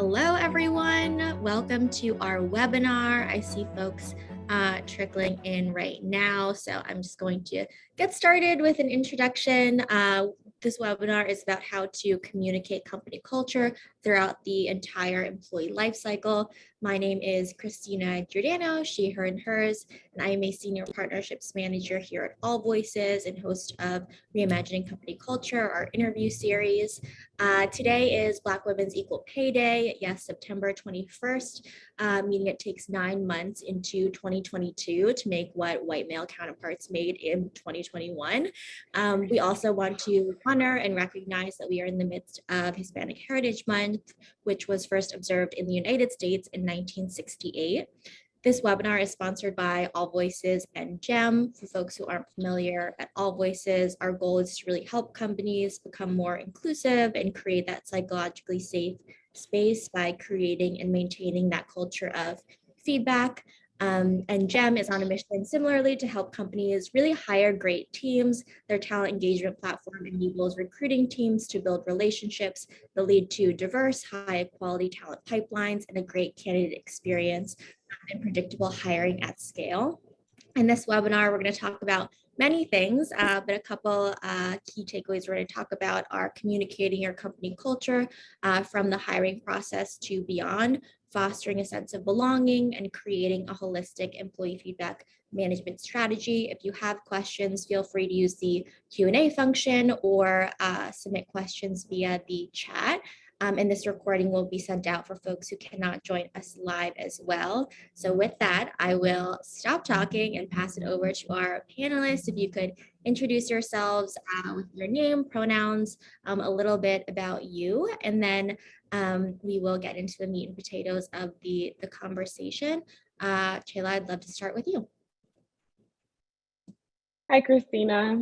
Hello, everyone. Welcome to our webinar. I see folks trickling in right now, so I'm just going to get started with an introduction. This webinar is about how to communicate company culture throughout the entire employee lifecycle. My name is Christina Giordano, she, her, and hers, and I am a senior partnerships manager here at AllVoices and host of Reimagining Company Culture, our interview series. Today is Black Women's Equal Pay Day, yes, September 21st, meaning it takes 9 months into 2022 to make what white male counterparts made in 2021. We also want to honor and recognize that we are in the midst of Hispanic Heritage Month, which was first observed in the United States in 1968. This webinar is sponsored by AllVoices and Gem. For folks who aren't familiar, at AllVoices, our goal is to really help companies become more inclusive and create that psychologically safe space by creating and maintaining that culture of feedback. And Gem is on a mission similarly to help companies really hire great teams. Their talent engagement platform enables recruiting teams to build relationships that lead to diverse, high quality talent pipelines and a great candidate experience and predictable hiring at scale. In this webinar, we're going to talk about many things, but a couple key takeaways we're going to talk about are communicating your company culture from the hiring process to beyond, fostering a sense of belonging, and creating a holistic employee feedback management strategy. If you have questions, feel free to use the Q&A function or submit questions via the chat. And this recording will be sent out for folks who cannot join us live as well. So with that, I will stop talking and pass it over to our panelists. If you could introduce yourselves with your name, pronouns, a little bit about you, and then we will get into the meat and potatoes of the conversation. Chayla, I'd love to start with you. Hi, Christina.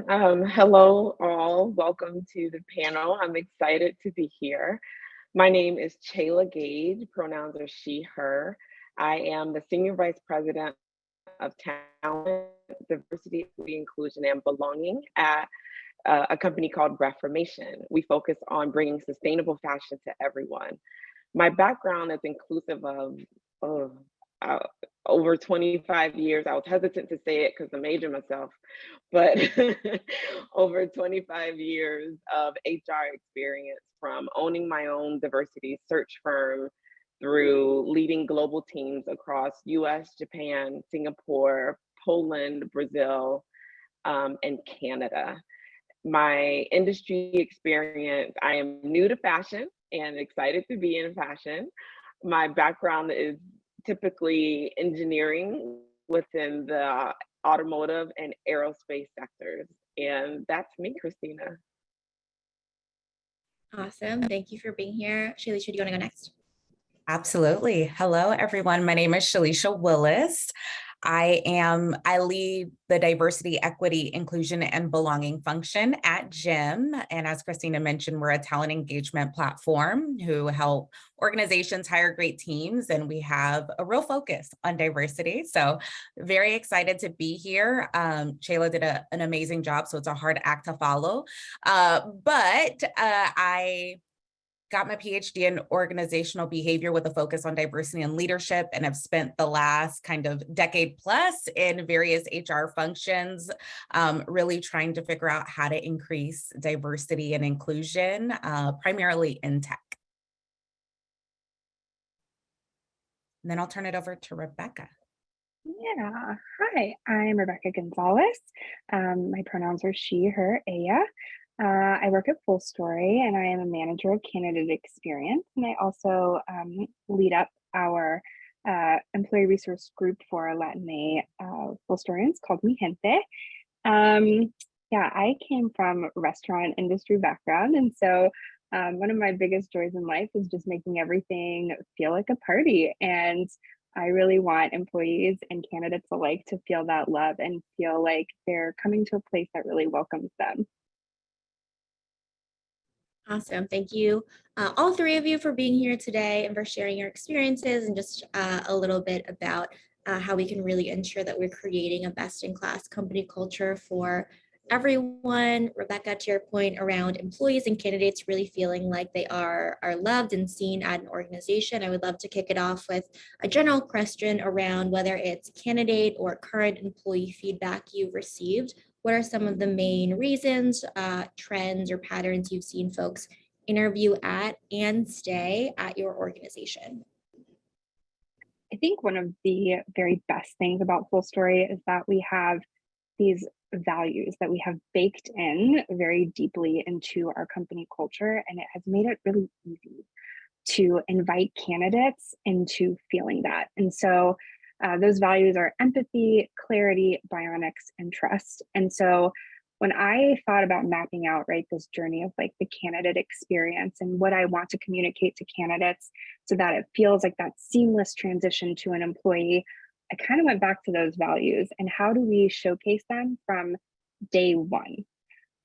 Hello, all. Welcome to the panel. I'm excited to be here. My name is Chayla Gage. Pronouns are she, her. I am the Senior Vice President of Talent, Diversity, Equity, Inclusion, and Belonging at a company called Reformation. We focus on bringing sustainable fashion to everyone. My background is inclusive of over 25 years. I was hesitant to say it because I'm aging myself, but over 25 years of HR experience, from owning my own diversity search firm through leading global teams across US, Japan, Singapore, Poland, Brazil, and Canada. My industry experience, I am new to fashion and excited to be in fashion. My background is typically engineering within the automotive and aerospace sectors. And that's me, Christina. Awesome. Thank you for being here. Shalisha, do you want to go next? Absolutely. Hello, everyone. My name is Shalisha Willis. I lead the diversity, equity, inclusion, and belonging function at Gem. And as Christina mentioned, we're a talent engagement platform who help organizations hire great teams. And we have a real focus on diversity. So very excited to be here. Chayla did an amazing job, so it's a hard act to follow. But I got my PhD in organizational behavior with a focus on diversity and leadership, and have spent the last kind of decade plus in various HR functions, really trying to figure out how to increase diversity and inclusion, primarily in tech. And then I'll turn it over to Rebecca. Yeah, hi, I'm Rebecca Gonzalez. My pronouns are she, her, Aya. I work at Full Story and I am a manager of candidate experience. And I also lead up our employee resource group for Latinx Full Storians called Mi Gente. Yeah, I came from restaurant industry background. And so one of my biggest joys in life is just making everything feel like a party. And I really want employees and candidates alike to feel that love and feel like they're coming to a place that really welcomes them. Awesome. Thank you, all three of you, for being here today and for sharing your experiences and just a little bit about how we can really ensure that we're creating a best-in-class company culture for everyone. Rebecca, to your point around employees and candidates really feeling like they are loved and seen at an organization, I would love to kick it off with a general question around whether it's candidate or current employee feedback you've received. What are some of the main reasons, trends, or patterns you've seen folks interview at and stay at your organization? I think one of the very best things about Full Story is that we have these values that we have baked in very deeply into our company culture, and it has made it really easy to invite candidates into feeling that. And so those values are empathy, clarity, bionics, and trust. And so when I thought about mapping out, right, this journey of like the candidate experience and what I want to communicate to candidates so that it feels like that seamless transition to an employee, I kind of went back to those values and how do we showcase them from day one.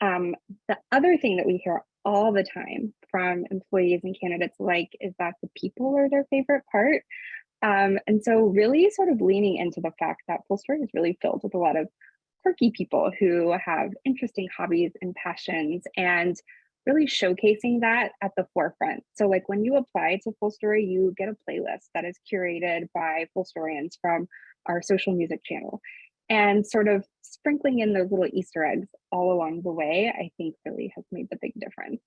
The other thing that we hear all the time from employees and candidates alike is that the people are their favorite part. And so really sort of leaning into the fact that Full Story is really filled with a lot of quirky people who have interesting hobbies and passions and really showcasing that at the forefront. So like when you apply to Full Story, you get a playlist that is curated by Full Storians from our social music channel. And sort of sprinkling in those little Easter eggs all along the way, I think really has made the big difference.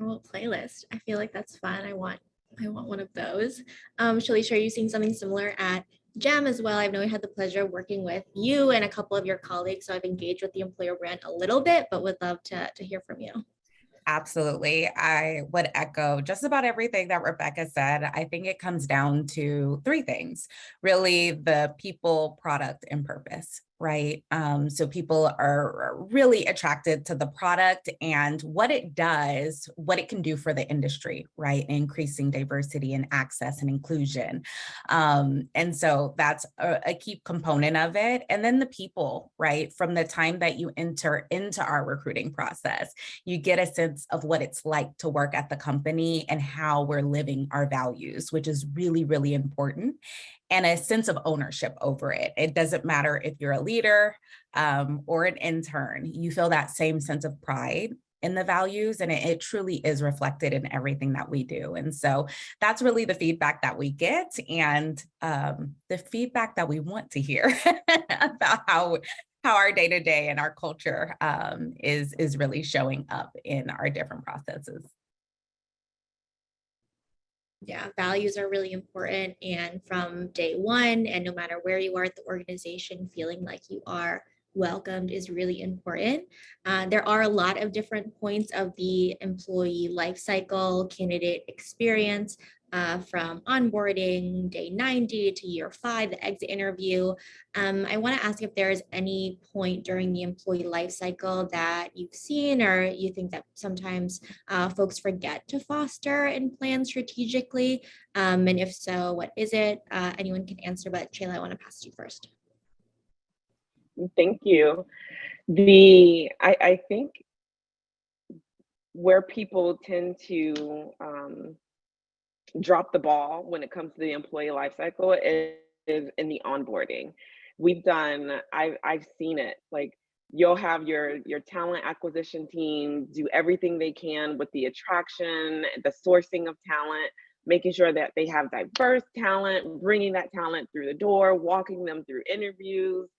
Oh, playlist. I feel like that's fun. I want one of those. Shalisha, are you seeing something similar at Gem as well? I know I had the pleasure of working with you and a couple of your colleagues, so I've engaged with the employer brand a little bit, but would love to hear from you. Absolutely. I would echo just about everything that Rebecca said. I think it comes down to three things, really: the people, product, and purpose, right? So people are really attracted to the product and what it does, what it can do for the industry, right? Increasing diversity and access and inclusion. And so that's a key component of it. And then the people, right? From the time that you enter into our recruiting process, you get a sense of what it's like to work at the company and how we're living our values, which is really, really important, and a sense of ownership over it. It doesn't matter if you're a leader or an intern, you feel that same sense of pride in the values, and it truly is reflected in everything that we do. And so that's really the feedback that we get, and the feedback that we want to hear about how our day-to-day and our culture is really showing up in our different processes. Yeah, values are really important. And from day one, and no matter where you are at the organization, feeling like you are welcomed is really important. There are a lot of different points of the employee life cycle, candidate experience, from onboarding, day 90 to year 5, the exit interview. I want to ask if there's any point during the employee life cycle that you've seen or you think that sometimes folks forget to foster and plan strategically. And if so, what is it? Anyone can answer, but Shayla, I want to pass to you first. Thank you. I think where people tend to drop the ball when it comes to the employee life cycle is in the onboarding. I've seen it. Like, you'll have your talent acquisition team do everything they can with the attraction, the sourcing of talent, making sure that they have diverse talent, bringing that talent through the door, walking them through interviews.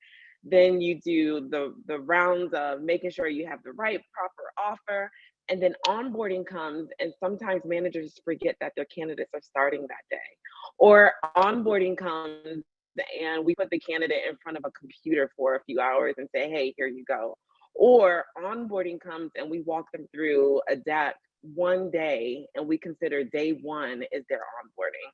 Then you do the rounds of making sure you have the right proper offer. And then onboarding comes, and sometimes managers forget that their candidates are starting that day. Or onboarding comes and we put the candidate in front of a computer for a few hours and say, hey, here you go. Or onboarding comes and we walk them through Adapt one day, and we consider day one is their onboarding.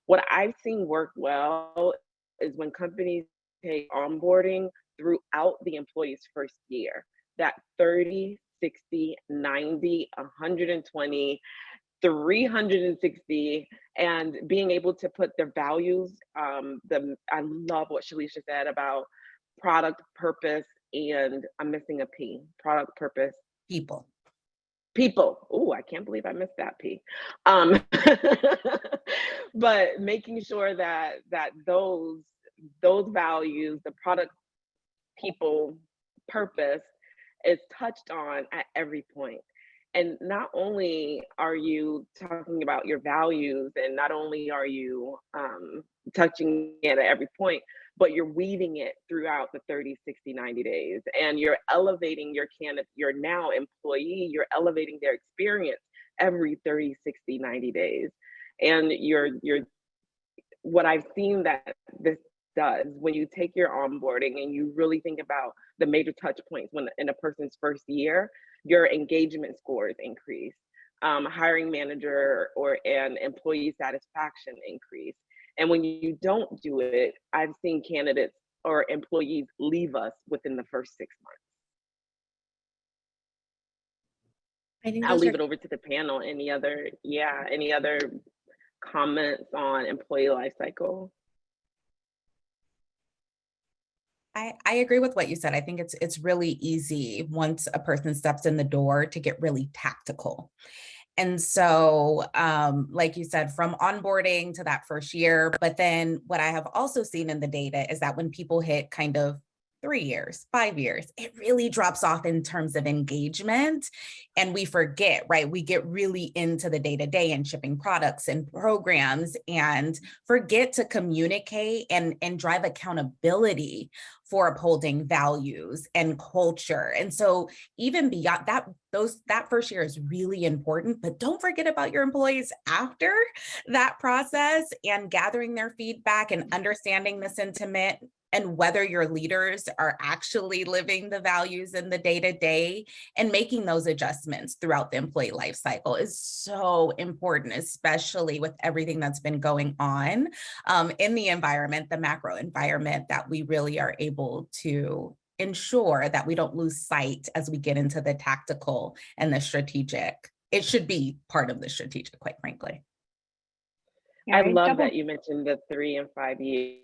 What I've seen work well is when companies take onboarding throughout the employee's first year, that 30, 60, 90, 120, 360, and being able to put their values. I love what Shalisha said about product, purpose, and I'm missing a P. Product, purpose, People. Oh, I can't believe I missed that P. But making sure that those values, the product, people purpose is touched on at every point. And not only are you talking about your values, and not only are you touching it at every point, but you're weaving it throughout the 30, 60, 90 days. And you're elevating your candidate, your now employee, you're elevating their experience every 30, 60, 90 days. And you're what I've seen that this does when you take your onboarding and you really think about the major touch points when in a person's first year, your engagement scores increase, hiring manager or and employee satisfaction increase. And when you don't do it, I've seen candidates or employees leave us within the first 6 months. I think I'll those leave are it over to the panel. Any other comments on employee life cycle? I agree with what you said. I think it's really easy once a person steps in the door to get really tactical. And so, like you said, from onboarding to that first year, but then what I have also seen in the data is that when people hit kind of 3 years, 5 years, it really drops off in terms of engagement. And we forget, right? We get really into the day-to-day and shipping products and programs and forget to communicate and drive accountability for upholding values and culture. And so even beyond that, that first year is really important, but don't forget about your employees after that process and gathering their feedback and understanding the sentiment and whether your leaders are actually living the values in the day-to-day, and making those adjustments throughout the employee life cycle is so important, especially with everything that's been going on in the environment, the macro environment, that we really are able to ensure that we don't lose sight as we get into the tactical and the strategic. It should be part of the strategic, quite frankly. Yeah, I love that you mentioned the 3 and 5 years.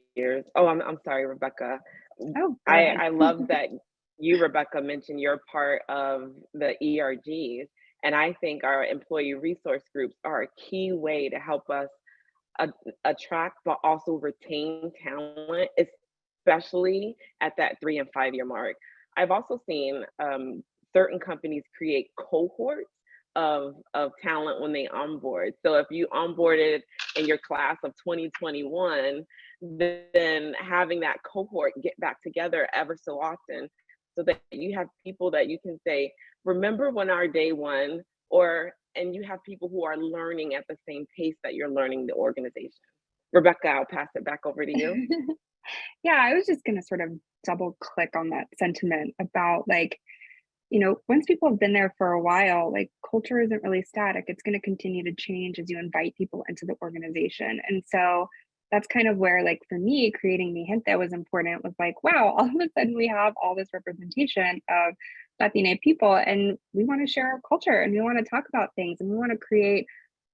Oh, I'm sorry, Rebecca. Oh, go ahead. I love that you, Rebecca, mentioned you're part of the ERGs. And I think our employee resource groups are a key way to help us attract, but also retain talent, especially at that 3 and 5 year mark. I've also seen certain companies create cohorts of talent when they onboard. So if you onboarded in your class of 2021, then having that cohort get back together ever so often so that you have people that you can say, remember when our day one, and you have people who are learning at the same pace that you're learning the organization. Rebecca, I'll pass it back over to you. Yeah, I was just going to sort of double click on that sentiment about once people have been there for a while, culture isn't really static. It's going to continue to change as you invite people into the organization. And so that's kind of where, for me, creating Mi Gente was important. Was wow, all of a sudden we have all this representation of Latina people, and we want to share our culture, and we want to talk about things, and we want to create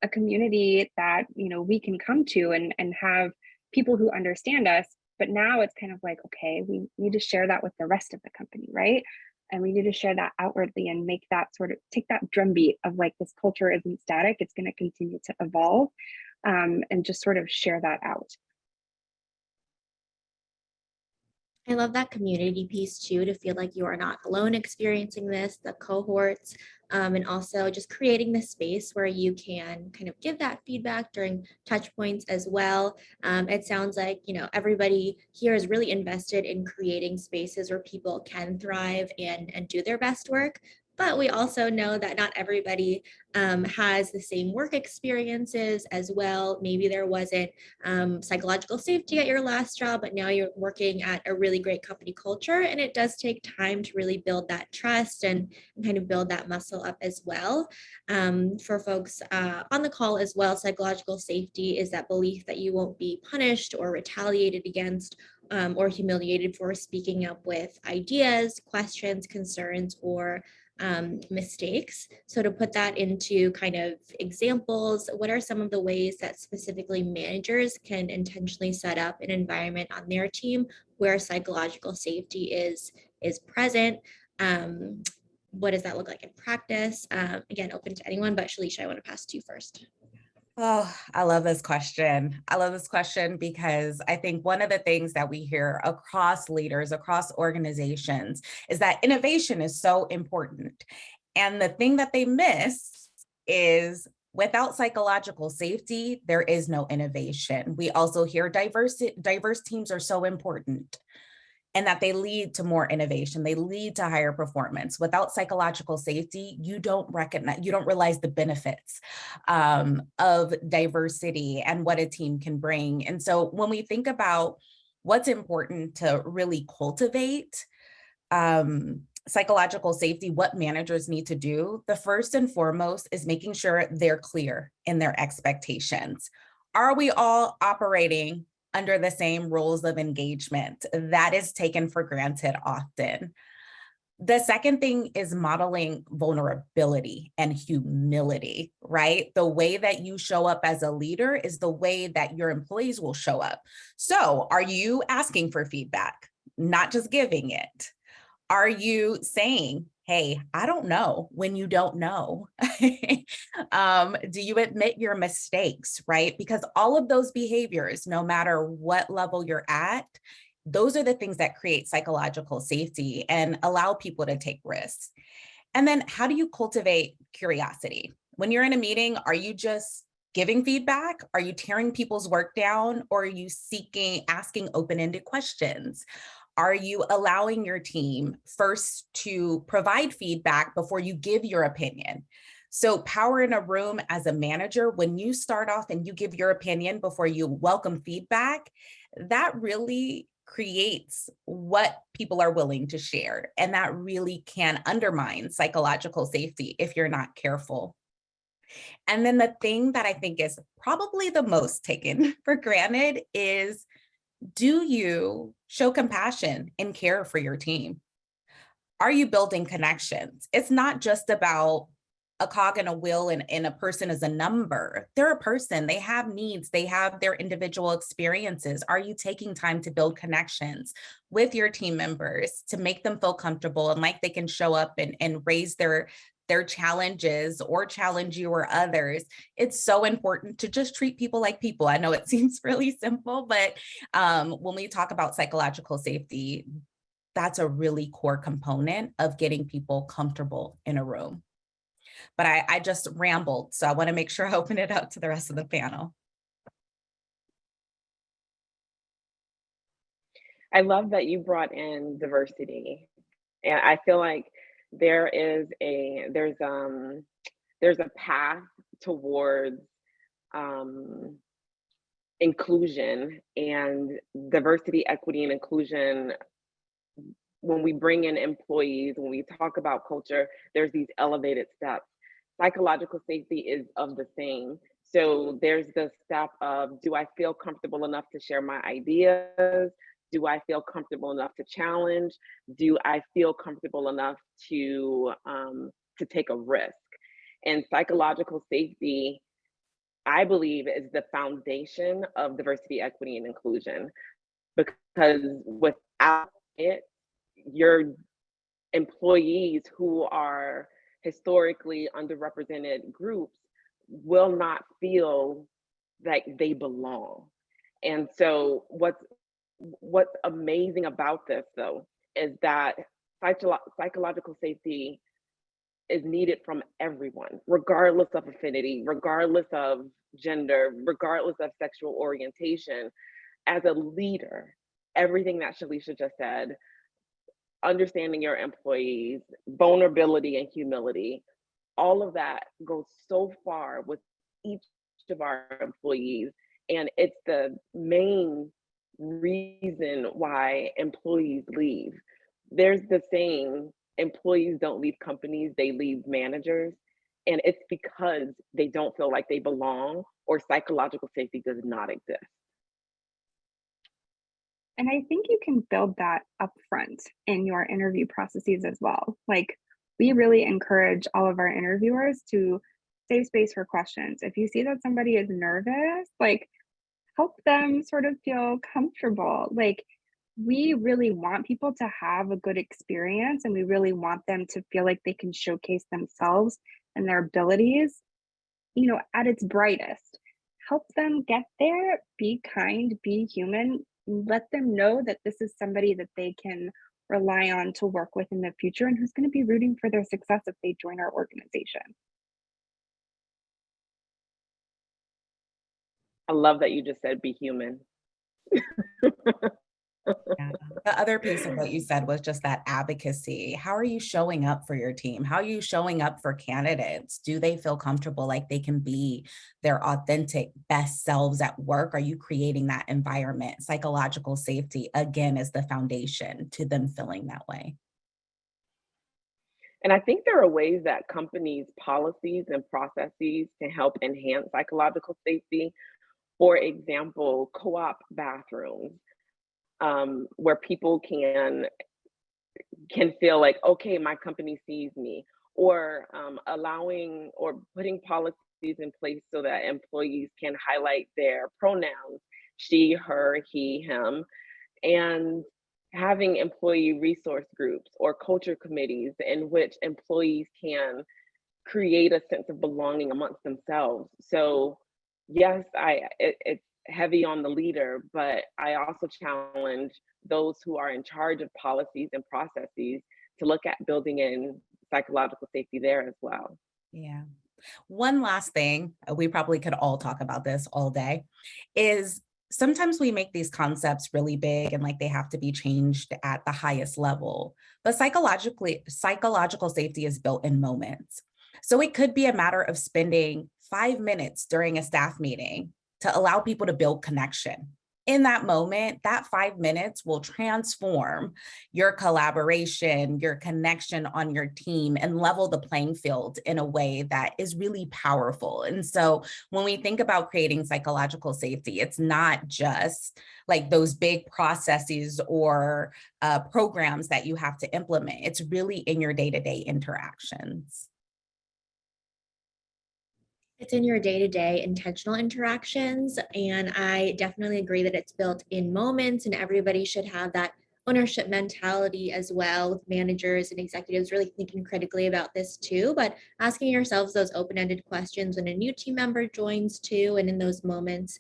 a community that we can come to and have people who understand us. But now it's kind of okay, we need to share that with the rest of the company, right? And we need to share that outwardly and make that sort of take that drumbeat of this culture isn't static, it's going to continue to evolve, and just sort of share that out. I love that community piece too, to feel like you are not alone experiencing this, the cohorts, and also just creating the space where you can kind of give that feedback during touch points as well. It sounds like, everybody here is really invested in creating spaces where people can thrive and do their best work. But we also know that not everybody has the same work experiences as well. Maybe there wasn't psychological safety at your last job, but now you're working at a really great company culture. And it does take time to really build that trust and kind of build that muscle up as well. For folks on the call as well, psychological safety is that belief that you won't be punished or retaliated against or humiliated for speaking up with ideas, questions, concerns, or mistakes. So to put that into kind of examples, what are some of the ways that specifically managers can intentionally set up an environment on their team where psychological safety is present? What does that look like in practice? Again, open to anyone, but Shalisha, I want to pass to you first. Oh, I love this question. I love this question because I think one of the things that we hear across leaders, across organizations, is that innovation is so important. And the thing that they miss is without psychological safety, there is no innovation. We also hear diverse teams are so important and that they lead to more innovation. They lead to higher performance. Without psychological safety, you don't realize the benefits of diversity and what a team can bring. And so when we think about what's important to really cultivate psychological safety, what managers need to do, the first and foremost is making sure they're clear in their expectations. Are we all operating under the same rules of engagement? That is taken for granted often. The second thing is modeling vulnerability and humility, right? The way that you show up as a leader is the way that your employees will show up. So, are you asking for feedback, not just giving it? Are you saying, hey, I don't know when you don't know? Do you admit your mistakes, right? Because all of those behaviors, no matter what level you're at, those are the things that create psychological safety and allow people to take risks. And then how do you cultivate curiosity? When you're in a meeting, are you just giving feedback? Are you tearing people's work down? Or are you asking open-ended questions? Are you allowing your team first to provide feedback before you give your opinion? So power in a room as a manager, when you start off and you give your opinion before you welcome feedback, that really creates what people are willing to share. And that really can undermine psychological safety if you're not careful. And then the thing that I think is probably the most taken for granted is, do you show compassion and care for your team? Are you building connections? It's not just about a cog in a wheel and a person is a number. They're a person, they have needs, they have their individual experiences. Are you taking time to build connections with your team members to make them feel comfortable and like they can show up and raise their challenges or challenge you or others? It's so important to just treat people like people. I know it seems really simple, but when we talk about psychological safety, that's a really core component of getting people comfortable in a room. But I just rambled, so I want to make sure I open it up to the rest of the panel. I love that you brought in diversity. And I feel like there's a path towards inclusion and diversity, equity, and inclusion. When we bring in employees, when we talk about culture, there's these elevated steps. Psychological safety is of the same. So there's the step of, do I feel comfortable enough to share my ideas? Do I feel comfortable enough to challenge? Do I feel comfortable enough to take a risk? And psychological safety, I believe, is the foundation of diversity, equity, and inclusion. Because without it, your employees who are historically underrepresented groups will not feel like they belong. And so what's amazing about this, though, is that psychological safety is needed from everyone, regardless of affinity, regardless of gender, regardless of sexual orientation. As a leader, everything that Shalisha just said, understanding your employees, vulnerability and humility, all of that goes so far with each of our employees. And it's the main reason why employees leave. There's the saying, employees don't leave companies, they leave managers. And it's because they don't feel like they belong or psychological safety does not exist. And I think you can build that upfront in your interview processes as well. Like, we really encourage all of our interviewers to save space for questions. If you see that somebody is nervous, like, help them sort of feel comfortable. Like, we really want people to have a good experience, and we really want them to feel like they can showcase themselves and their abilities, at its brightest. help them get there, be kind, be human, let them know that this is somebody that they can rely on to work with in the future and who's going to be rooting for their success if they join our organization. I love that you just said be human. Yeah. The other piece of what you said was just that advocacy. How are you showing up for your team? How are you showing up for candidates? Do they feel comfortable like they can be their authentic best selves at work? Are you creating that environment? Psychological safety, again, is the foundation to them feeling that way. And I think there are ways that companies' policies and processes can help enhance psychological safety. For example, co-op bathrooms, where people can feel like, okay, my company sees me, or allowing or putting policies in place so that employees can highlight their pronouns, she, her, he, him, and having employee resource groups or culture committees in which employees can create a sense of belonging amongst themselves. So yes, it's heavy on the leader, but I also challenge those who are in charge of policies and processes to look at building in psychological safety there as well. Yeah. One last thing, we probably could all talk about this all day, is sometimes we make these concepts really big and like they have to be changed at the highest level. But psychological safety is built in moments. So it could be a matter of spending 5 minutes during a staff meeting to allow people to build connection. In that moment, that 5 minutes will transform your collaboration, your connection on your team, and level the playing field in a way that is really powerful. And so when we think about creating psychological safety, it's not just like those big processes or programs that you have to implement. It's really in your day-to-day interactions. It's in your day-to-day intentional interactions. And I definitely agree that it's built in moments and everybody should have that ownership mentality as well, with managers and executives really thinking critically about this too, but asking yourselves those open-ended questions when a new team member joins too, and in those moments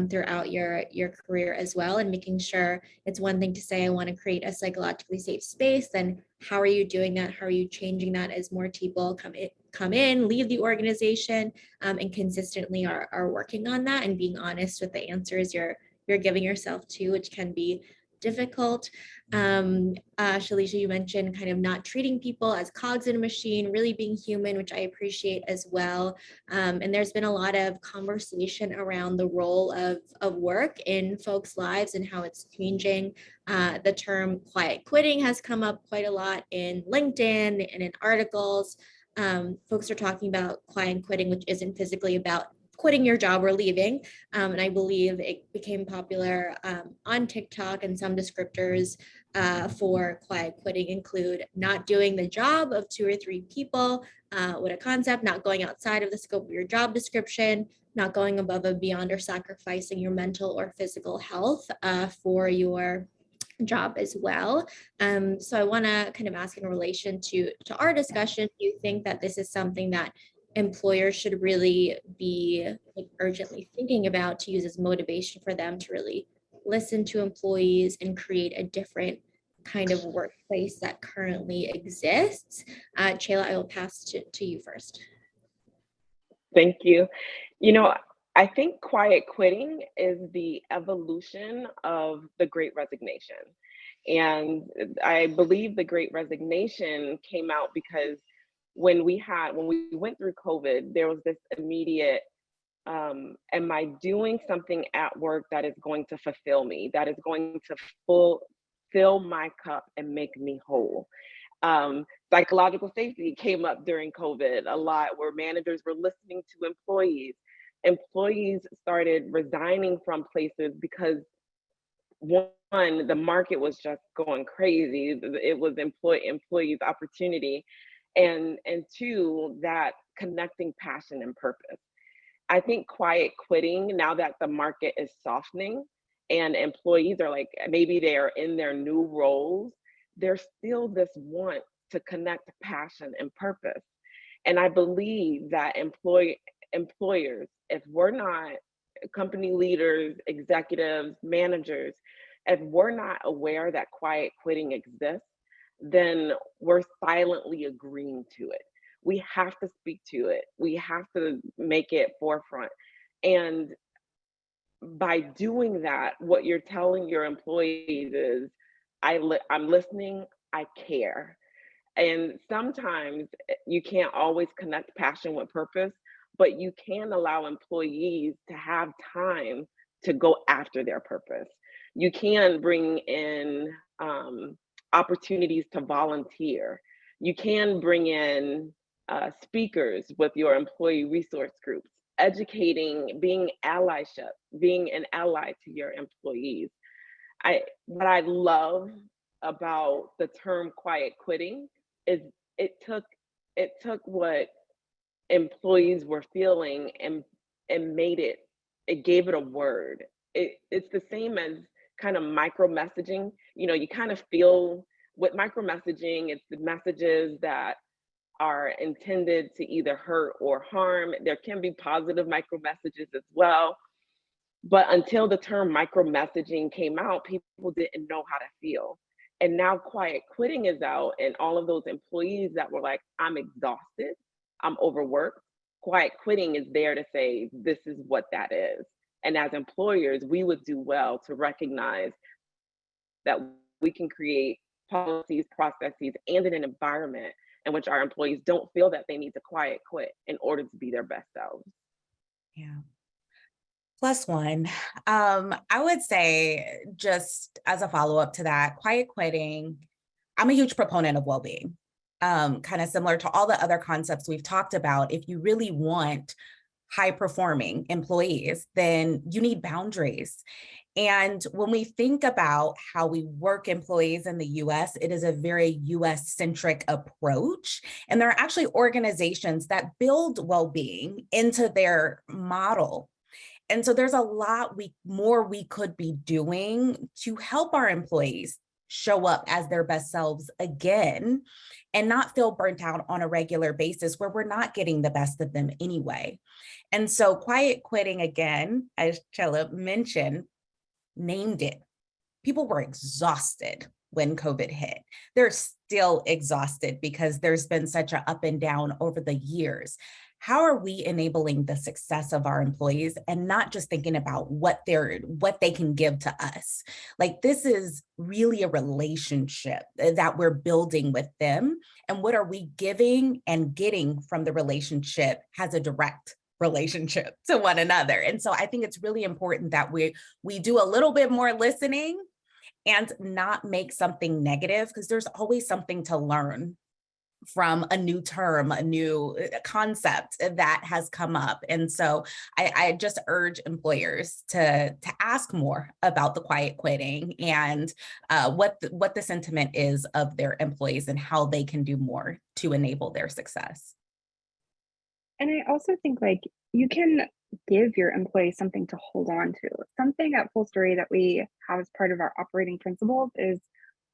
throughout your career as well, and making sure it's one thing to say, I want to create a psychologically safe space, then how are you doing that? How are you changing that as more people come in, leave the organization, and consistently are working on that and being honest with the answers you're giving yourself to, which can be difficult. Shalisha, you mentioned kind of not treating people as cogs in a machine, really being human, which I appreciate as well. And there's been a lot of conversation around the role of work in folks' lives and how it's changing. The term quiet quitting has come up quite a lot in LinkedIn and in articles. Folks are talking about quiet quitting, which isn't physically about quitting your job or leaving. And I believe it became popular on TikTok, and some descriptors for quiet quitting include not doing the job of 2 or 3 people with a concept, not going outside of the scope of your job description, not going above and beyond or sacrificing your mental or physical health for your job as well. So I want to kind of ask in relation to our discussion, do you think that this is something that employers should really be like urgently thinking about to use as motivation for them to really listen to employees and create a different kind of workplace that currently exists? Chayla, I will pass to you first. Thank you. You know, I think quiet quitting is the evolution of the Great Resignation. And I believe the Great Resignation came out because when we went through COVID, there was this immediate, am I doing something at work that is going to fulfill me, that is going to fill my cup and make me whole? Psychological safety came up during COVID a lot, where managers were listening to employees. Employees started resigning from places because one, the market was just going crazy. It was employees' opportunity, and two, that connecting passion and purpose. I think quiet quitting, now that the market is softening and employees are like, maybe they are in their new roles, there's still this want to connect passion and purpose. And I believe that employers, if we're not company leaders, executives, managers, if we're not aware that quiet quitting exists, then we're silently agreeing to it. We have to speak to it. We have to make it forefront. And by doing that, what you're telling your employees is, I'm listening, I care. And sometimes you can't always connect passion with purpose, but you can allow employees to have time to go after their purpose. You can bring in opportunities to volunteer. You can bring in speakers with your employee resource groups, educating, being allyship, being an ally to your employees. What I love about the term quiet quitting is it took what employees were feeling and made it gave it a word. It's the same as kind of micro messaging. You know, you kind of feel with micro messaging, it's the messages that are intended to either hurt or harm. There can be positive micro messages as well. But until the term micro messaging came out, people didn't know how to feel. And now quiet quitting is out, and all of those employees that were like, I'm exhausted, I'm overworked, quiet quitting is there to say, this is what that is. And as employers, we would do well to recognize that we can create policies, processes, and in an environment in which our employees don't feel that they need to quiet quit in order to be their best selves. Yeah. Plus one, I would say, just as a follow-up to that, quiet quitting, I'm a huge proponent of well-being. Kind of similar to all the other concepts we've talked about. If you really want high-performing employees, then you need boundaries. And when we think about how we work employees in the US, it is a very US-centric approach. And there are actually organizations that build well-being into their model. And so there's a lot more we could be doing to help our employees show up as their best selves again and not feel burnt out on a regular basis where we're not getting the best of them anyway. And so quiet quitting, again, as Chella mentioned, named it. People were exhausted when COVID hit. They're still exhausted because there's been such an up and down over the years. How are we enabling the success of our employees and not just thinking about what they can give to us? Like, this is really a relationship that we're building with them, and what are we giving and getting from the relationship has a direct relationship to one another. And so I think it's really important that we do a little bit more listening and not make something negative, because there's always something to learn from a new term, a new concept that has come up. And so I just urge employers to ask more about the quiet quitting and what the sentiment is of their employees and how they can do more to enable their success. And I also think, like, you can give your employees something to hold on to. Something at Full Story that we have as part of our operating principles is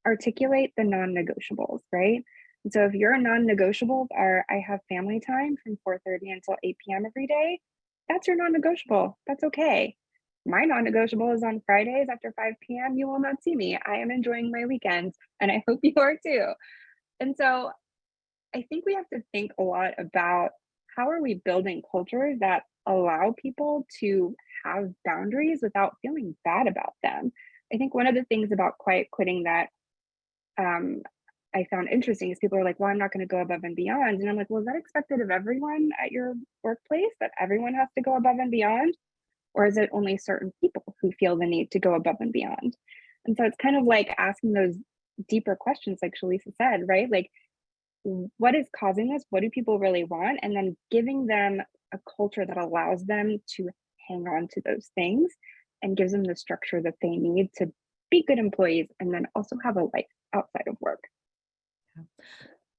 articulate the non-negotiables, right? And so if your non-negotiables are, I have family time from 4:30 until 8 p.m. every day, that's your non-negotiable. That's okay. My non-negotiable is on Fridays after 5 p.m. You will not see me. I am enjoying my weekends, and I hope you are too. And so I think we have to think a lot about how are we building cultures that allow people to have boundaries without feeling bad about them. I think one of the things about quiet quitting that I found interesting is people are like, well, I'm not going to go above and beyond. And I'm like, well, is that expected of everyone at your workplace, that everyone has to go above and beyond? Or is it only certain people who feel the need to go above and beyond? And so it's kind of like asking those deeper questions, like Shalisa said, right? Like, what is causing this? What do people really want? And then giving them a culture that allows them to hang on to those things and gives them the structure that they need to be good employees and then also have a life outside of work.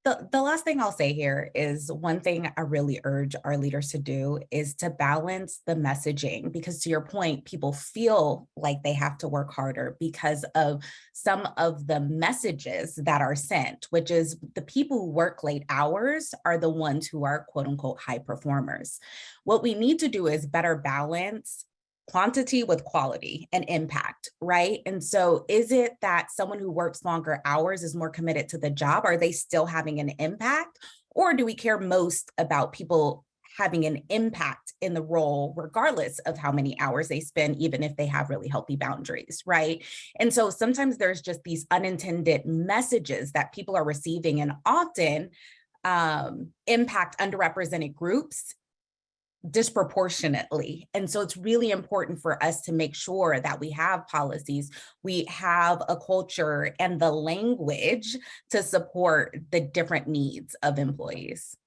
The last thing I'll say here is, one thing I really urge our leaders to do is to balance the messaging, because to your point, people feel like they have to work harder because of some of the messages that are sent, which is the people who work late hours are the ones who are quote unquote high performers. What we need to do is better balance quantity with quality and impact, right? And so is it that someone who works longer hours is more committed to the job? Are they still having an impact? Or do we care most about people having an impact in the role, regardless of how many hours they spend, even if they have really healthy boundaries, right? And so sometimes there's just these unintended messages that people are receiving, and often impact underrepresented groups disproportionately. And so it's really important for us to make sure that we have policies, we have a culture and the language to support the different needs of employees.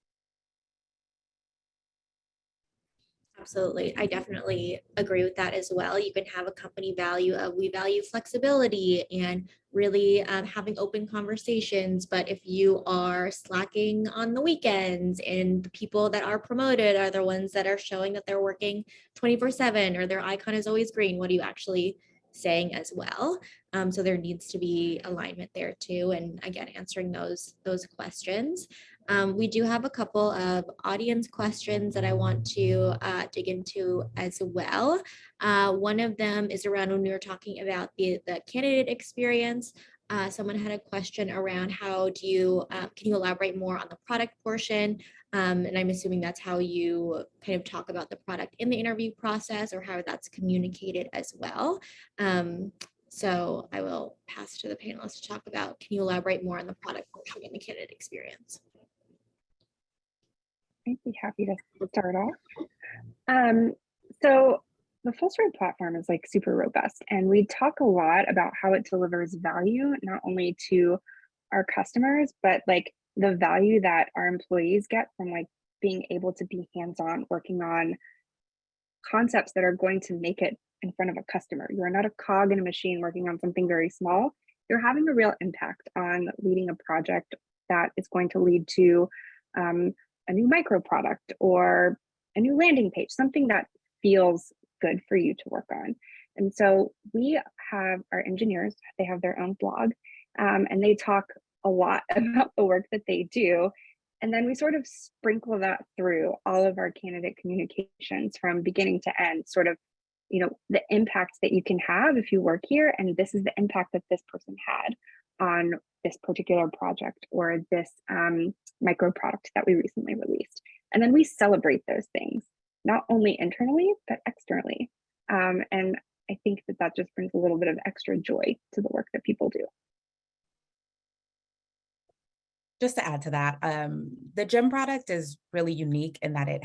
Absolutely. I definitely agree with that as well. You can have a company value of we value flexibility and really having open conversations. But if you are slacking on the weekends and the people that are promoted are the ones that are showing that they're working 24/7 or their icon is always green, what are you actually saying as well? So there needs to be alignment there too. And again, answering those questions. We do have a couple of audience questions that I want to dig into as well. One of them is around when we were talking about the candidate experience. Someone had a question around how do you, can you elaborate more on the product portion? And I'm assuming that's how you kind of talk about the product in the interview process or how that's communicated as well. So I will pass to the panelists to talk about, can you elaborate more on the product portion in the candidate experience? I'd be happy to start off. So the full story platform is like super robust, and we talk a lot about how it delivers value, not only to our customers, but like the value that our employees get from like being able to be hands-on working on concepts that are going to make it in front of a customer. You are not a cog in a machine working on something very small. You're having a real impact on leading a project that is going to lead to a new micro product or a new landing page, something that feels good for you to work on. And so we have our engineers, they have their own blog, and they talk a lot about the work that they do. And then we sort of sprinkle that through all of our candidate communications from beginning to end, sort of, you know, the impact that you can have if you work here. And this is the impact that this person had on this particular project or this micro product that we recently released. And then we celebrate those things, not only internally, but externally. And I think that that just brings a little bit of extra joy to the work that people do. Just to add to that, the Gem product is really unique in that it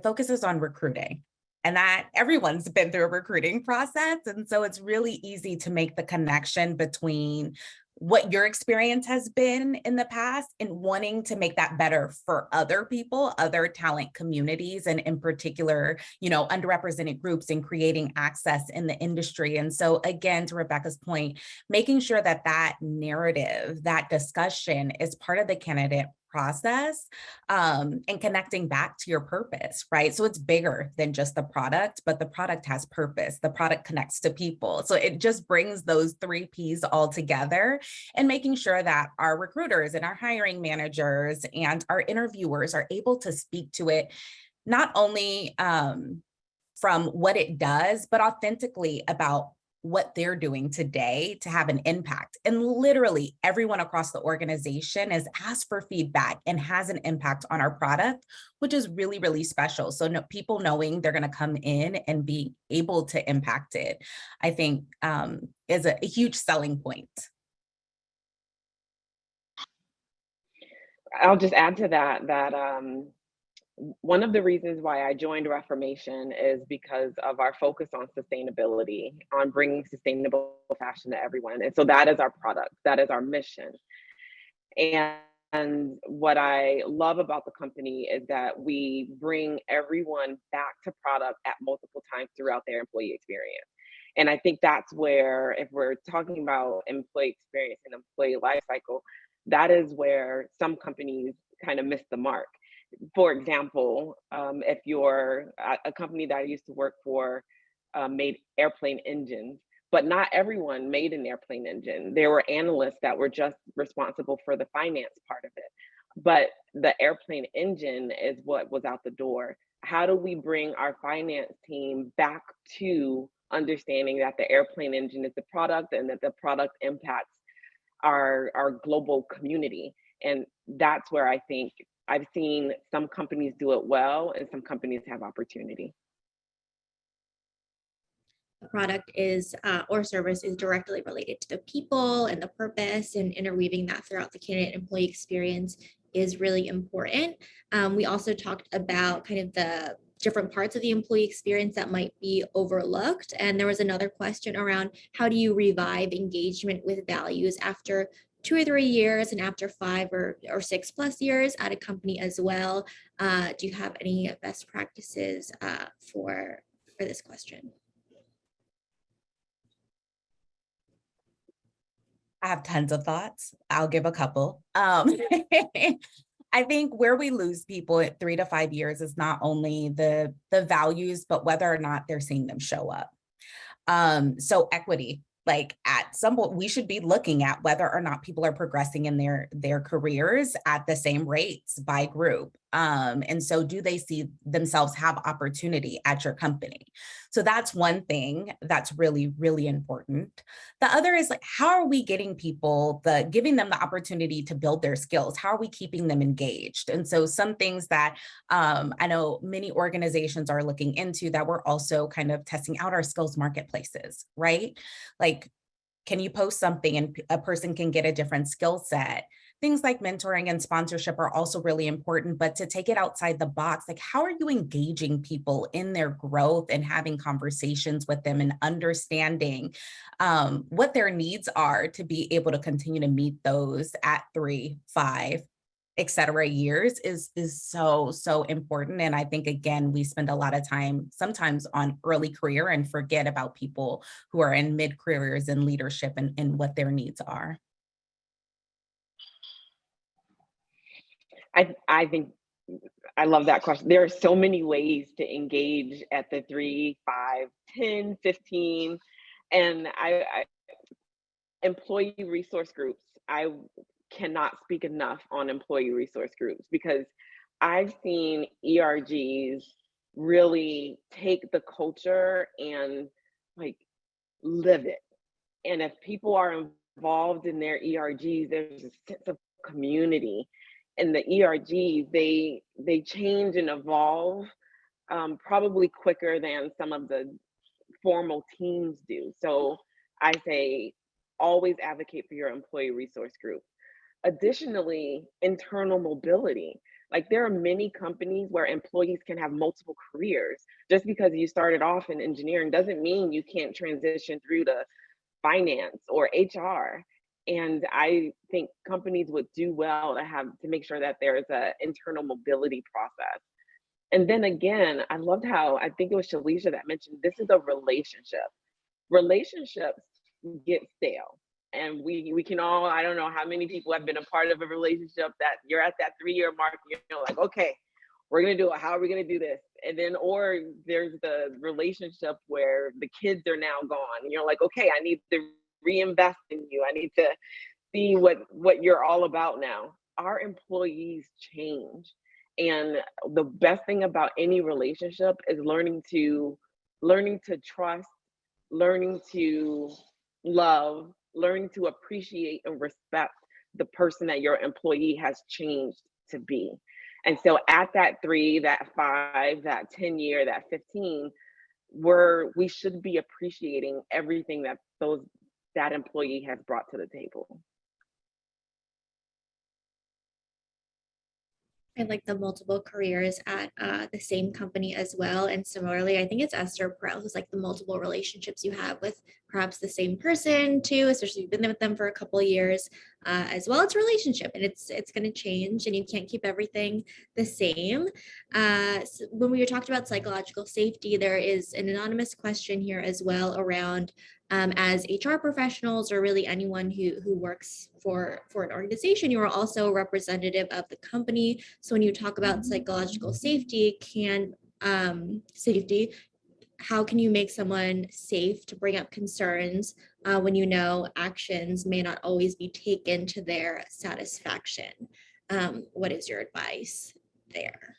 focuses on recruiting, and that everyone's been through a recruiting process. And so it's really easy to make the connection between what your experience has been in the past and wanting to make that better for other people, other talent communities, and in particular, you know, underrepresented groups and creating access in the industry. And so again, to Rebecca's point, making sure that that narrative, that discussion is part of the candidate process, and connecting back to your purpose, right? So it's bigger than just the product, but the product has purpose. The product connects to people. So it just brings those three P's all together, and making sure that our recruiters and our hiring managers and our interviewers are able to speak to it, not only from what it does, but authentically about what they're doing today to have an impact. And literally everyone across the organization has asked for feedback and has an impact on our product, which is really, really special. So people knowing they're going to come in and be able to impact it, I think is a huge selling point. I'll just add to that, one of the reasons why I joined Reformation is because of our focus on sustainability, on bringing sustainable fashion to everyone. And so that is our product, that is our mission. And what I love about the company is that we bring everyone back to product at multiple times throughout their employee experience. And I think that's where, if we're talking about employee experience and employee life cycle, that is where some companies kind of miss the mark. For example, if you're a company that I used to work for made airplane engines, but not everyone made an airplane engine. There were analysts that were just responsible for the finance part of it. But the airplane engine is what was out the door. How do we bring our finance team back to understanding that the airplane engine is the product and that the product impacts our global community? And that's where I think I've seen some companies do it well and some companies have opportunity. The product is or service is directly related to the people and the purpose, and interweaving that throughout the candidate employee experience is really important. We also talked about kind of the different parts of the employee experience that might be overlooked. And there was another question around how do you revive engagement with values after 2 or 3 years and after 5 or 6+ years at a company as well. Do you have any best practices for this question? I have tons of thoughts. I'll give a couple. I think where we lose people at 3 to 5 years is not only the values, but whether or not they're seeing them show up. So equity, like at some point, we should be looking at whether or not people are progressing in their careers at the same rates by group. And so do they see themselves have opportunity at your company? So that's one thing that's really, really important. The other is like, how are we getting people, giving them the opportunity to build their skills? How are we keeping them engaged? And so some things that I know many organizations are looking into, that we're also kind of testing out our skills marketplaces, right? Like, can you post something and a person can get a different skill set? Things like mentoring and sponsorship are also really important, but to take it outside the box, like how are you engaging people in their growth and having conversations with them and understanding what their needs are to be able to continue to meet those at 3, 5, etc. years is so important. And I think, again, we spend a lot of time sometimes on early career and forget about people who are in mid careers and leadership and what their needs are. I think I love that question. There are so many ways to engage at the 3, 5, 10, 15. And I employee resource groups. I cannot speak enough on employee resource groups because I've seen ERGs really take the culture and like live it. And if people are involved in their ERGs, there's a sense of community. And the ERGs, they change and evolve probably quicker than some of the formal teams do. So I say always advocate for your employee resource group. Additionally, internal mobility. Like there are many companies where employees can have multiple careers. Just because you started off in engineering doesn't mean you can't transition through to finance or HR. And I think companies would do well to make sure that there's an internal mobility process. And then again, I loved how I think it was Shalisha that mentioned this is a relationship. Relationships get stale. And we can all, I don't know how many people have been a part of a relationship that you're at that 3-year mark, you're like, okay, we're gonna do it. How are we gonna do this? And then, or there's the relationship where the kids are now gone and you're like, okay, I need to reinvest in you. I need to see what you're all about now. Our employees change. And the best thing about any relationship is learning to trust, learning to love, learning to appreciate and respect the person that your employee has changed to be. And so at that 3, that 5, that 10 year, that 15, we should be appreciating everything that employee has brought to the table. I like the multiple careers at the same company as well. And similarly, I think it's Esther Perel who's like the multiple relationships you have with perhaps the same person too, especially if you've been with them for a couple of years as well. It's a relationship and it's going to change and you can't keep everything the same. So when we were talking about psychological safety, there is an anonymous question here as well around as HR professionals or really anyone who works for an organization, you are also a representative of the company. So when you talk about psychological safety, how can you make someone safe to bring up concerns when you know actions may not always be taken to their satisfaction? What is your advice there?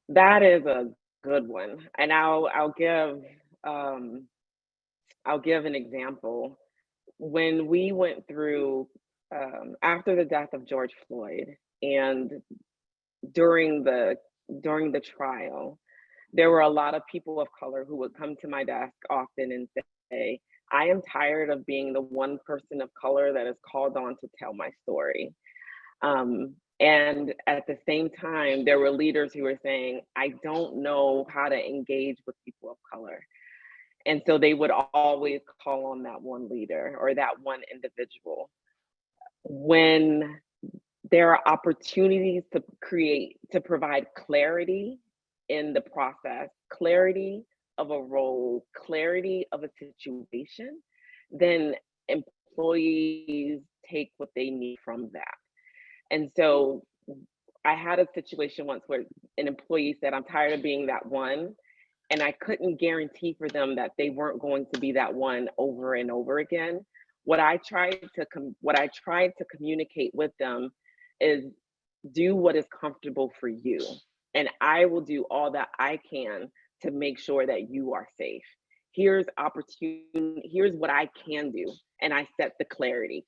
That is a good one, and um, I'll give an example. When we went through after the death of George Floyd, and during the during the trial, there were a lot of people of color who would come to my desk often and say, I am tired of being the one person of color that is called on to tell my story. And at the same time, there were leaders who were saying, I don't know how to engage with people of color. And so they would always call on that one leader or that one individual. When there are opportunities to provide clarity in the process, clarity of a role, clarity of a situation, then employees take what they need from that. And so I had a situation once where an employee said, I'm tired of being that one. And I couldn't guarantee for them that they weren't going to be that one over and over again. What I tried to communicate with them is do what is comfortable for you. And I will do all that I can to make sure that you are safe. Here's opportunity, here's what I can do. And I set the clarity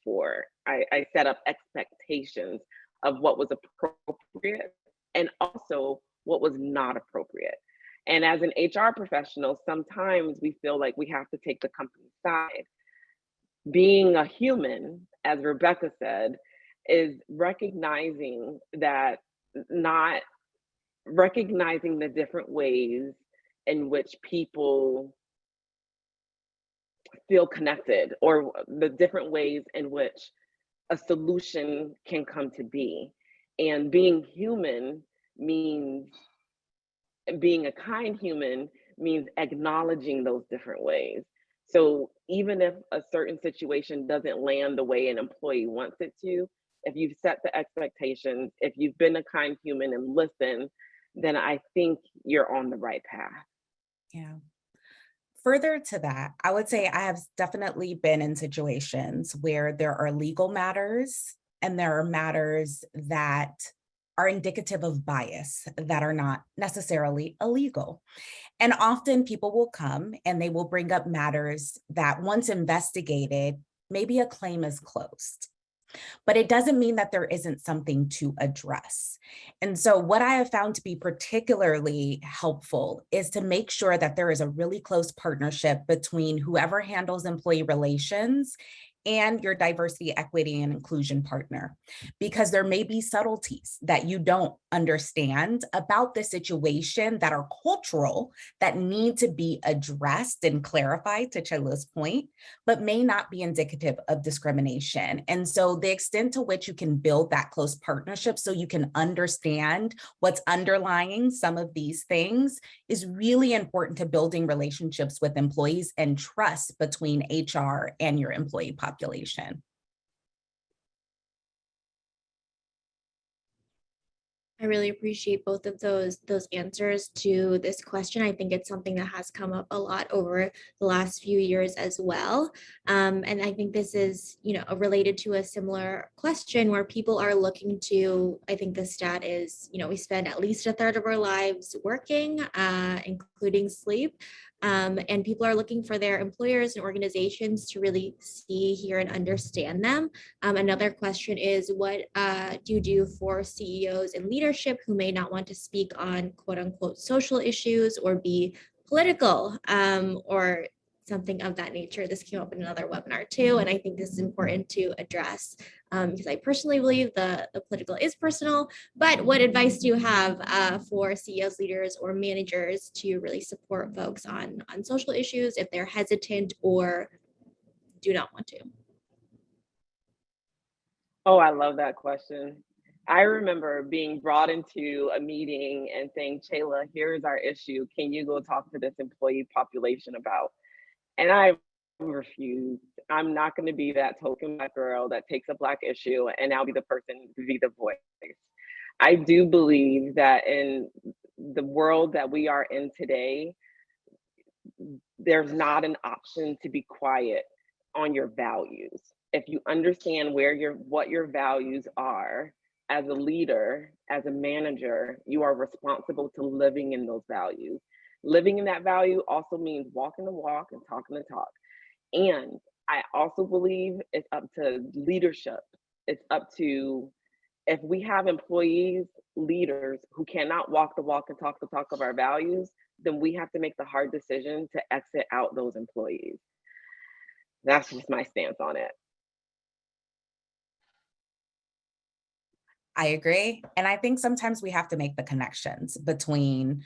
I set up expectations of what was appropriate and also what was not appropriate. And as an HR professional, sometimes we feel like we have to take the company side. Being a human, as Rebecca said, is not recognizing the different ways in which people feel connected or the different ways in which a solution can come to be. And being human means being a kind human means acknowledging those different ways. So even if a certain situation doesn't land the way an employee wants it to, if you've set the expectations, if you've been a kind human and listen, then I think you're on the right path. Yeah. Further to that, I would say I have definitely been in situations where there are legal matters and there are matters that are indicative of bias that are not necessarily illegal. And often people will come and they will bring up matters that once investigated, maybe a claim is closed. But it doesn't mean that there isn't something to address. And so what I have found to be particularly helpful is to make sure that there is a really close partnership between whoever handles employee relations and your diversity, equity, and inclusion partner, because there may be subtleties that you don't understand about the situation that are cultural that need to be addressed and clarified, to Chaila's point, but may not be indicative of discrimination. And so the extent to which you can build that close partnership so you can understand what's underlying some of these things is really important to building relationships with employees and trust between HR and your employee population. I really appreciate both of those answers to this question. I think it's something that has come up a lot over the last few years as well. And I think this is, related to a similar question where people are looking to, I think the stat is, we spend at least a third of our lives working, including sleep. And people are looking for their employers and organizations to really see, hear, and understand them. Another question is, what do you do for CEOs and leadership who may not want to speak on quote unquote social issues or be political or something of that nature? This came up in another webinar too, and I think this is important to address because I personally believe the political is personal, but what advice do you have for CEOs, leaders, or managers to really support folks on social issues if they're hesitant or do not want to? Oh, I love that question. I remember being brought into a meeting and saying, Chayla, here's our issue. Can you go talk to this employee population about? And I refused. I'm not going to be that token black girl that takes a black issue and I'll be the person to be the voice. I do believe that in the world that we are in today, there's not an option to be quiet on your values. if you understand what your values are, as a leader, as a manager, you are responsible to living in those values. Living in that value also means walking the walk and talking the talk. And I also believe it's up to leadership. It's up to, if we have employees, leaders who cannot walk the walk and talk the talk of our values, then we have to make the hard decision to exit out those employees. That's just my stance on it. I agree. And I think sometimes we have to make the connections between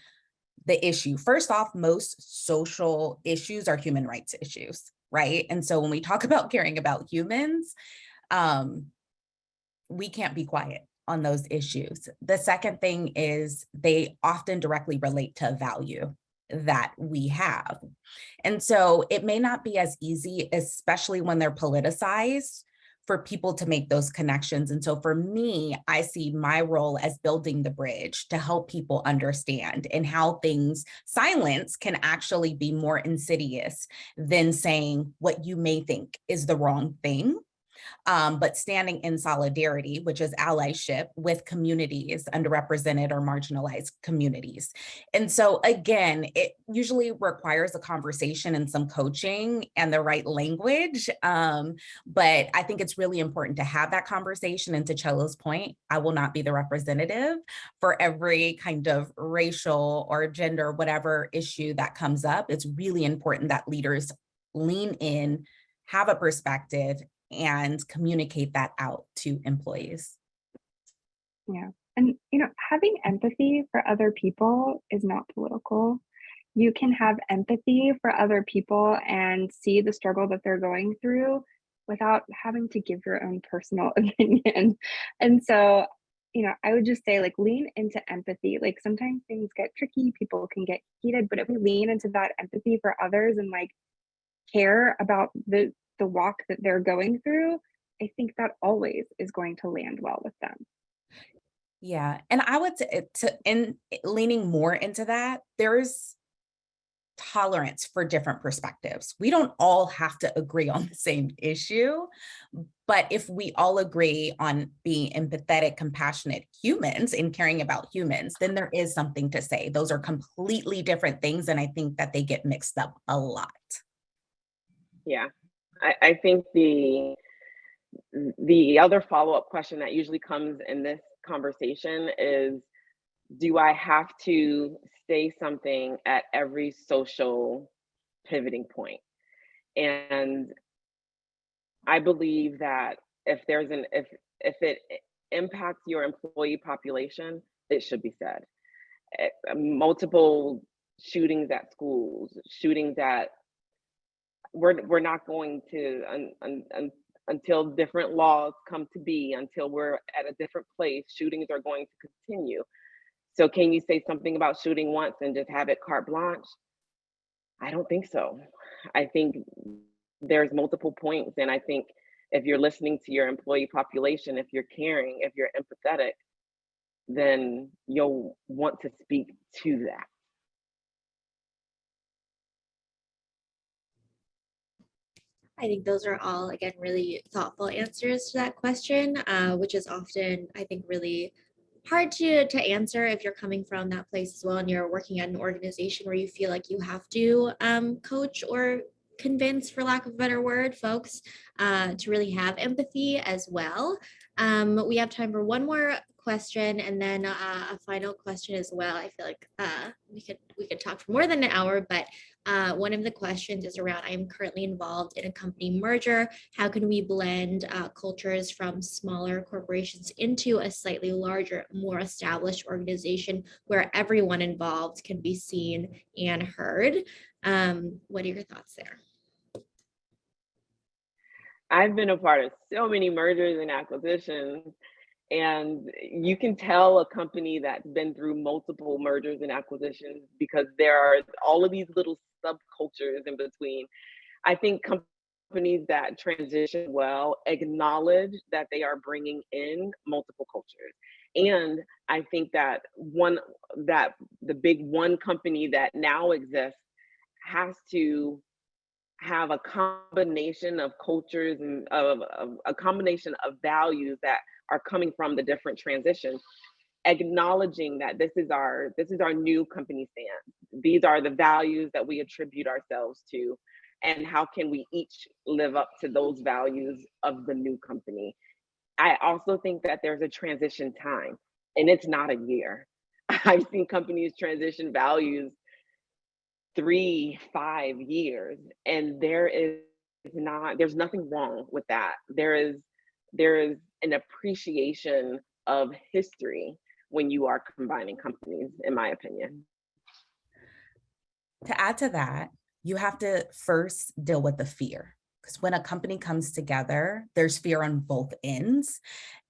the issue. First off, most social issues are human rights issues, right? And so when we talk about caring about humans, we can't be quiet on those issues. The second thing is they often directly relate to value that we have. And so it may not be as easy, especially when they're politicized, for people to make those connections. And so for me, I see my role as building the bridge to help people understand and how silence can actually be more insidious than saying what you may think is the wrong thing. But standing in solidarity, which is allyship with communities, underrepresented or marginalized communities. And so again, it usually requires a conversation and some coaching and the right language. But I think it's really important to have that conversation. And to Chella's point, I will not be the representative for every kind of racial or gender, whatever issue that comes up. It's really important that leaders lean in, have a perspective, and communicate that out to employees. Yeah. And, having empathy for other people is not political. You can have empathy for other people and see the struggle that they're going through without having to give your own personal opinion. And so, I would just say, lean into empathy. Sometimes things get tricky, people can get heated, but if we lean into that empathy for others and care about the walk that they're going through, I think that always is going to land well with them. Yeah. And I would in leaning more into that, there's tolerance for different perspectives. We don't all have to agree on the same issue, but if we all agree on being empathetic, compassionate humans and caring about humans, then there is something to say. Those are completely different things. And I think that they get mixed up a lot. Yeah. I think the other follow-up question that usually comes in this conversation is, do I have to say something at every social pivoting point? And I believe that if it impacts your employee population, it should be said. Multiple shootings at schools, shootings at we're not going to until different laws come to be, until we're at a different place, shootings are going to continue. So can you say something about shooting once and just have it carte blanche? I don't think so. I think there's multiple points, and I think if you're listening to your employee population, if you're caring, if you're empathetic, then you'll want to speak to that. I think those are all, again, really thoughtful answers to that question, which is often, I think, really hard to answer if you're coming from that place as well and you're working at an organization where you feel like you have to coach or convince, for lack of a better word, folks to really have empathy as well. We have time for one more question and then a final question as well. I feel like we could talk for more than an hour, but one of the questions is around, I am currently involved in a company merger. How can we blend cultures from smaller corporations into a slightly larger, more established organization where everyone involved can be seen and heard? What are your thoughts there? I've been a part of so many mergers and acquisitions, and you can tell a company that's been through multiple mergers and acquisitions because there are all of these little subcultures in between. I think companies that transition well acknowledge that they are bringing in multiple cultures. And I think that the big one company that now exists has to have a combination of cultures and of a combination of values that are coming from the different transitions, acknowledging that this is our new company stance. These are the values that we attribute ourselves to, and how can we each live up to those values of the new company. I also think that there's a transition time, and it's not a year. I've seen companies transition values 3, 5 years, and there's nothing wrong with that. There is an appreciation of history when you are combining companies, in my opinion. To add to that, you have to first deal with the fear. Because when a company comes together, there's fear on both ends.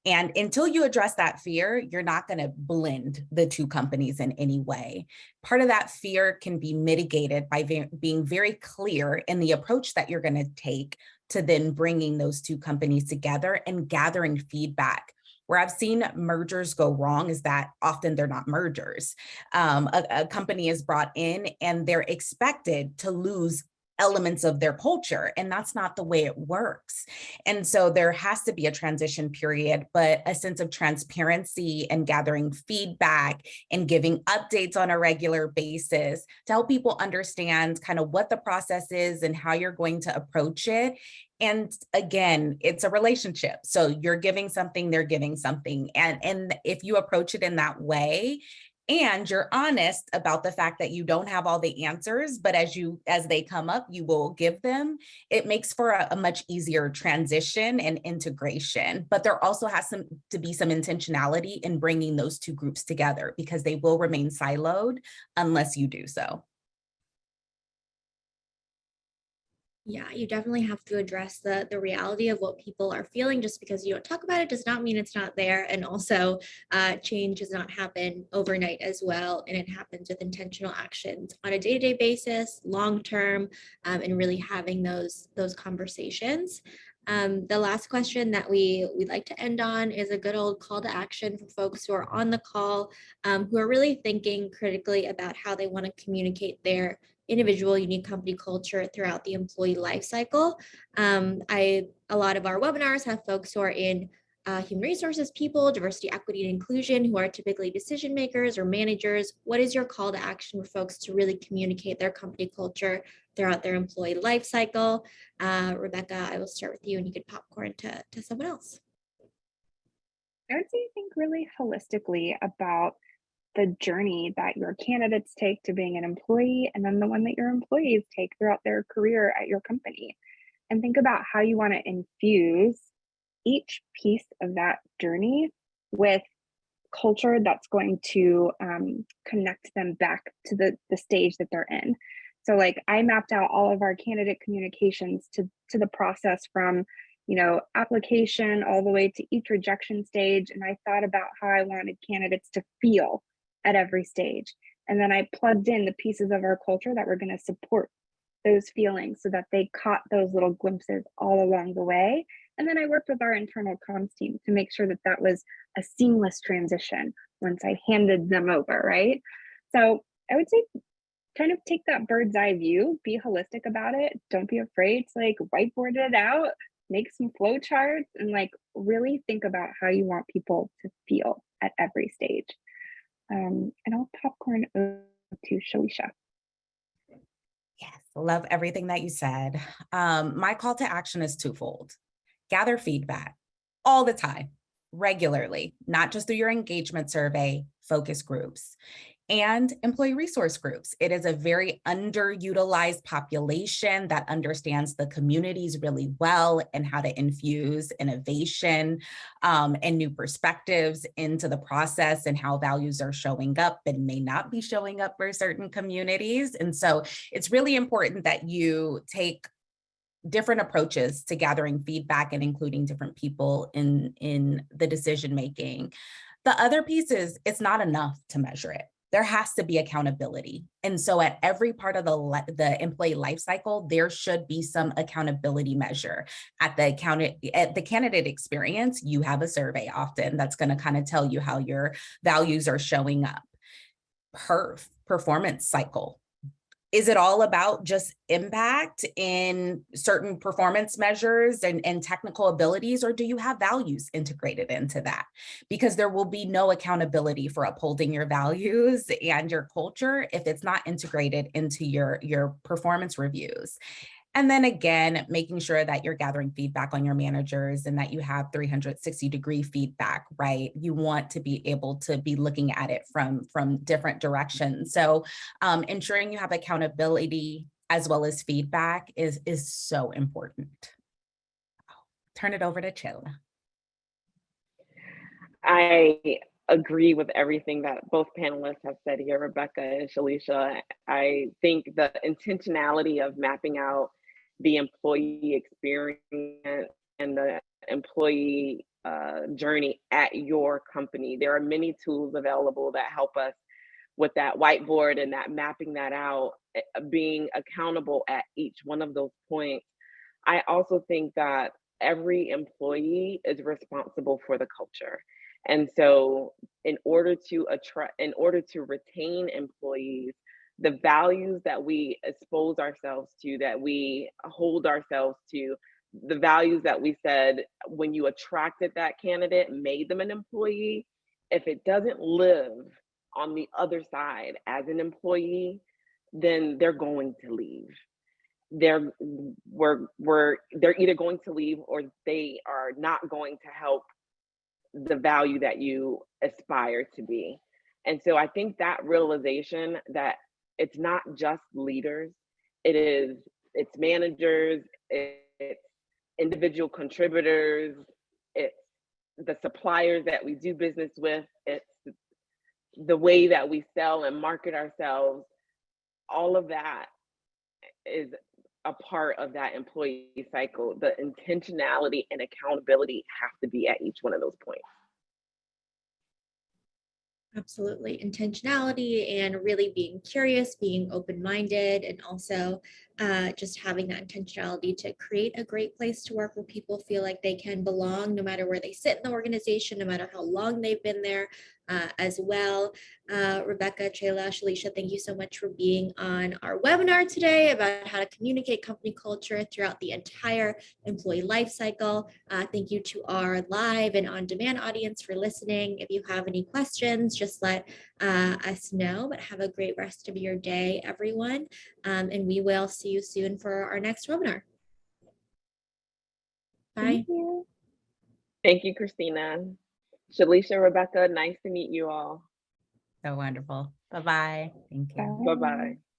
And until you address that fear, you're not going to blend the two companies in any way. Part of that fear can be mitigated by being very clear in the approach that you're going to take to then bringing those two companies together and gathering feedback. Where I've seen mergers go wrong is that often they're not mergers. A company is brought in and they're expected to lose elements of their culture, and that's not the way it works. And so there has to be a transition period, but a sense of transparency and gathering feedback and giving updates on a regular basis to help people understand kind of what the process is and how you're going to approach it. And again, it's a relationship. So you're giving something, they're giving something. And if you approach it in that way, and you're honest about the fact that you don't have all the answers, but as they come up, you will give them, it makes for a much easier transition and integration. But there also has to be some intentionality in bringing those two groups together, because they will remain siloed unless you do so. Yeah, you definitely have to address the reality of what people are feeling. Just because you don't talk about it does not mean it's not there. And also, change does not happen overnight as well. And it happens with intentional actions on a day-to-day basis, long-term, and really having those conversations. The last question that we'd like to end on is a good old call to action for folks who are on the call, who are really thinking critically about how they want to communicate their individual unique company culture throughout the employee life cycle. A lot of our webinars have folks who are in human resources people, diversity, equity, and inclusion, who are typically decision makers or managers. What is your call to action for folks to really communicate their company culture throughout their employee life cycle? Rebecca, I will start with you, and you could popcorn to someone else. I would say think really holistically about the journey that your candidates take to being an employee, and then the one that your employees take throughout their career at your company. And think about how you want to infuse each piece of that journey with culture that's going to connect them back to the stage that they're in. So like I mapped out all of our candidate communications to the process from application all the way to each rejection stage. And I thought about how I wanted candidates to feel at every stage. And then I plugged in the pieces of our culture that were going to support those feelings so that they caught those little glimpses all along the way. And then I worked with our internal comms team to make sure that that was a seamless transition once I handed them over, right? So I would say kind of take that bird's eye view, be holistic about it. Don't be afraid to like whiteboard it out, make some flow charts, and like really think about how you want people to feel at every stage. And I'll popcorn over to Shalisha. Yes, love everything that you said. My call to action is twofold. Gather feedback all the time, regularly, not just through your engagement survey, focus groups, and employee resource groups. It is a very underutilized population that understands the communities really well and how to infuse innovation and new perspectives into the process, and how values are showing up and may not be showing up for certain communities. And so it's really important that you take different approaches to gathering feedback and including different people in the decision making. The other piece is it's not enough to measure it. There has to be accountability. And so at every part of the employee life cycle, there should be some accountability measure. At the candidate experience, you have a survey often that's going to kind of tell you how your values are showing up. Performance cycle. Is it all about just impact in certain performance measures and technical abilities, or do you have values integrated into that? Because there will be no accountability for upholding your values and your culture if it's not integrated into your performance reviews. And then again, making sure that you're gathering feedback on your managers and that you have 360-degree feedback, right? You want to be able to be looking at it from different directions. So ensuring you have accountability as well as feedback is so important. Turn it over to Chill. I agree with everything that both panelists have said here, Rebecca and Shalisha. I think the intentionality of mapping out the employee experience and the employee journey at your company. There are many tools available that help us with that whiteboard and that mapping that out, being accountable at each one of those points. I also think that every employee is responsible for the culture. And so in order to retain employees, the values that we expose ourselves to, that we hold ourselves to, the values that we said when you attracted that candidate, made them an employee, if it doesn't live on the other side as an employee, then they're going to leave. They're either going to leave or they are not going to help the value that you aspire to be. And so I think that realization that it's not just leaders, it's managers, it's individual contributors, it's the suppliers that we do business with, it's the way that we sell and market ourselves. All of that is a part of that employee cycle. The intentionality and accountability have to be at each one of those points. Absolutely. Intentionality and really being curious, being open-minded, and also just having that intentionality to create a great place to work where people feel like they can belong no matter where they sit in the organization, no matter how long they've been there as well. Rebecca, Chela, Shalisha, thank you so much for being on our webinar today about how to communicate company culture throughout the entire employee life cycle. Thank you to our live and on-demand audience for listening. If you have any questions, just let us know, but have a great rest of your day, everyone. And we will see you soon for our next webinar. Bye. Thank you. Thank you, Christina. Shalisha, Rebecca, nice to meet you all. So wonderful. Bye-bye. Thank you. Bye. Bye-bye.